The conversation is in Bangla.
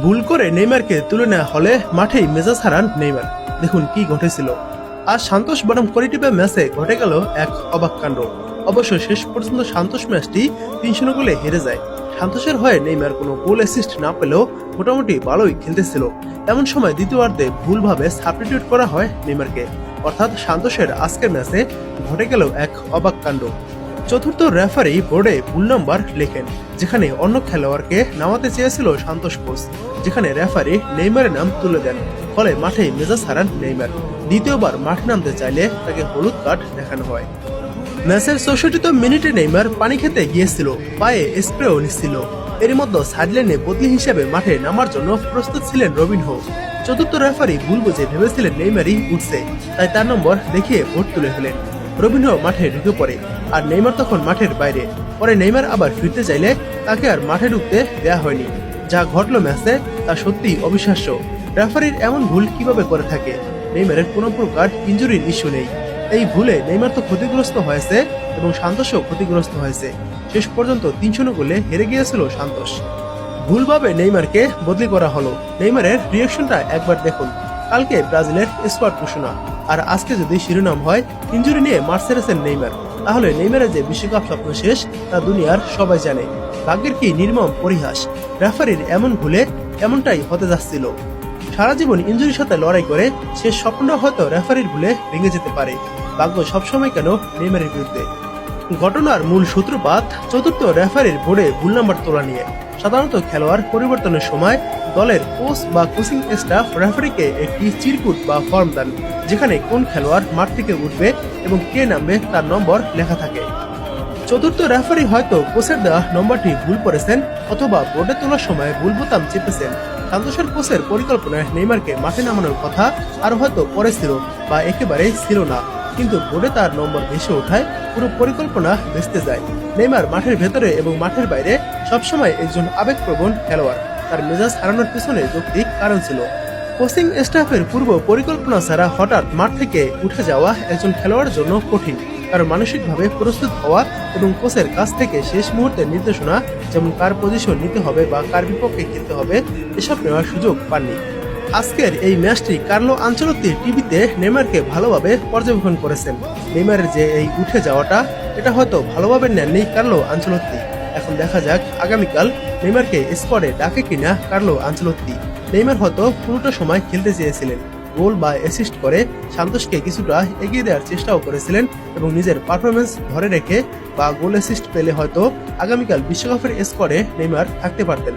ভুল করে নেইমারকে তুলে নেওয়া হলে মাঠেই মেজাজ হারান নেইমার। দেখুন কি ঘটেছিল। আর সান্তোস বনাম করিটিভা ম্যাচে ঘটে গেল এক অবাক কাণ্ড। অবশ্য শেষ পর্যন্ত সান্তোস ম্যাচটি ৩-০ গোলে হেরে যায়। সান্তোসের হয়ে নেইমার কোনো গোল অ্যাসিস্ট না পেলেও মোটামুটি ভালোই খেলতেছিল। এমন সময় দ্বিতীয়ার্ধে ভুলভাবে সাবস্টিটিউট করা হয় নেইমারকে। অর্থাৎ সান্তোসের আজকের ম্যাচে ঘটে গেল এক অবাক কাণ্ড। চতুর্থ রেফারি বোর্ডে ভুল নাম্বার লেখেন, যেখানে অন্য খেলোয়াড়কে নামাতে চেয়েছিল সান্তোস কোচ, যেখানে রেফারি নেইমারের নাম তুলে দেন। ফলে মাঠে মেজাজ হারান নেইমার। দ্বিতীয়বার মাঠে নামতে চাইলে তাকে হলুদ কার্ড দেখানো হয়। ম্যাচের ৬৪তম মিনিটে নেইমার পানি খেতে গিয়েছিল, পায়ে স্প্রেও নিচ্ছিল। এর মধ্যে সাইডলাইনে বদলি হিসেবে মাঠে নামার জন্য প্রস্তুত ছিলেন রবিনহো। চতুর্থ রেফারি ভুল বুঝে ভেবেছিলেন নেইমারই উঠছে, তাই তার নম্বর দেখিয়ে ভোট তুলে ফেলেন। রবিনহো মাঠে ঢুকে পড়ে, আর নেইমার তখন মাঠের বাইরে। পরে নেইমার আবার ফিরতে চাইলে তাকে আর মাঠে ঢুকতে দেয়া হয়নি। যা ঘটল ম্যাচে তা সত্যিই অবিশ্বাস্য। রেফারির এমন ভুল কিভাবে করে থাকে? নেইমারের কোনো প্রকার ইনজুরির ইস্যু নেই। এই ভুলে নেইমার তো ক্ষতিগ্রস্ত হয়েছে এবং সান্তোসও ক্ষতিগ্রস্ত হয়েছে। শেষ পর্যন্ত ৩-০ গোলে হেরে গিয়েছিল সান্তোস। ভুলভাবে নেইমারকে বদলি করা হলো। নেইমারের রিঅ্যাকশনটা একবার দেখুন। কালকে ব্রাজিলের স্কোয়াড ঘোষণা, আর আজকে যদি শিরোনাম হয় ইনজুরি নিয়ে মাঠ ছেড়েছেন নেইমার, তাহলে নেইমারের যে বিশ্বকাপ স্বপ্ন শেষ তা দুনিয়ার সবাই জানে। ভাগ্যের কি নির্মম পরিহাস। রেফারির এমন ভুলে এমনটাই হতে যাচ্ছিল। সারা জীবন ইনজুরির সাথে লড়াই করে শেষ স্বপ্নটা হয়তো রেফারির ভুলে ভেঙে যেতে পারে। ভাগ্য সবসময় কেন নেইমারের বিরুদ্ধে? ঘটনার মূল সূত্রপাত চতুর্থ রেফারির বোর্ডে ভুল নাম্বার তোলা নিয়ে। সাধারণত খেলোয়াড় পরিবর্তনের সময় দলের কোচ বা কোচিং স্টাফ রেফারিকে একটি চিরকুট বা ফর্ম দেন, যেখানে কোন খেলোয়াড় মাঠ থেকে উঠবে এবং কে নামবে তার নম্বর লেখা থাকে। চতুর্থ রেফারি হয়তো কোচের দেওয়া নম্বরটি ভুল করেছেন, অথবা বোর্ডে তোলার সময় ভুল বোতাম চেপেছেন। সান্তোসের কোচের পরিকল্পনায় নেইমারকে মাঠে নামানোর কথা আর হয়তো পরে ছিল বা একেবারেই ছিল না, কিন্তু বোর্ডে তার নম্বর ভেসে ওঠায় পুরো পরিকল্পনা ভেস্তে যায়। নেইমার মাঠের ভেতরে এবং মাঠের বাইরে সবসময় একজন আবেগপ্রবণ খেলোয়াড়। তার মেজাজ হারানোর পিছনে যৌক্তিক কারণ ছিল। কোচিং স্টাফের পূর্ব পরিকল্পনা ছাড়া হঠাৎ মাঠ থেকে উঠে যাওয়া একজন খেলোয়াড়ের জন্য কঠিন, কারণ মানসিকভাবে প্রস্তুত হওয়া এবং কোচের কাছ থেকে শেষ মুহূর্তের নির্দেশনা, যেমন কার পজিশন নিতে হবে বা কার বিপক্ষে খেলতে হবে, এসব নেওয়ার সুযোগ পাননি। আজকের এই ম্যাচটি কার্লো আনচেলত্তি টিভিতে নেইমারকে ভালোভাবে পর্যবেক্ষণ করেছেন। নেইমারের যে এই উঠে যাওয়াটা, এটা হয়তো ভালোভাবে নেননি কার্লো আনচেলত্তি। এখন দেখা যাক আগামীকাল নেইমারকে স্কোয়াডে ডাকে কিনা কার্লো আনচেলত্তি। নেইমার হয়তো পুরোটা সময় খেলতে চেয়েছিলেন, গোল বা অ্যাসিস্ট করে সান্তোসকে কিছুটা এগিয়ে দেওয়ার চেষ্টাও করেছিলেন এবং নিজের পারফরমেন্স ধরে রেখে বা গোল অ্যাসিস্ট পেলে হয়তো আগামীকাল বিশ্বকাপের স্কোয়াডে নেইমার থাকতে পারতেন।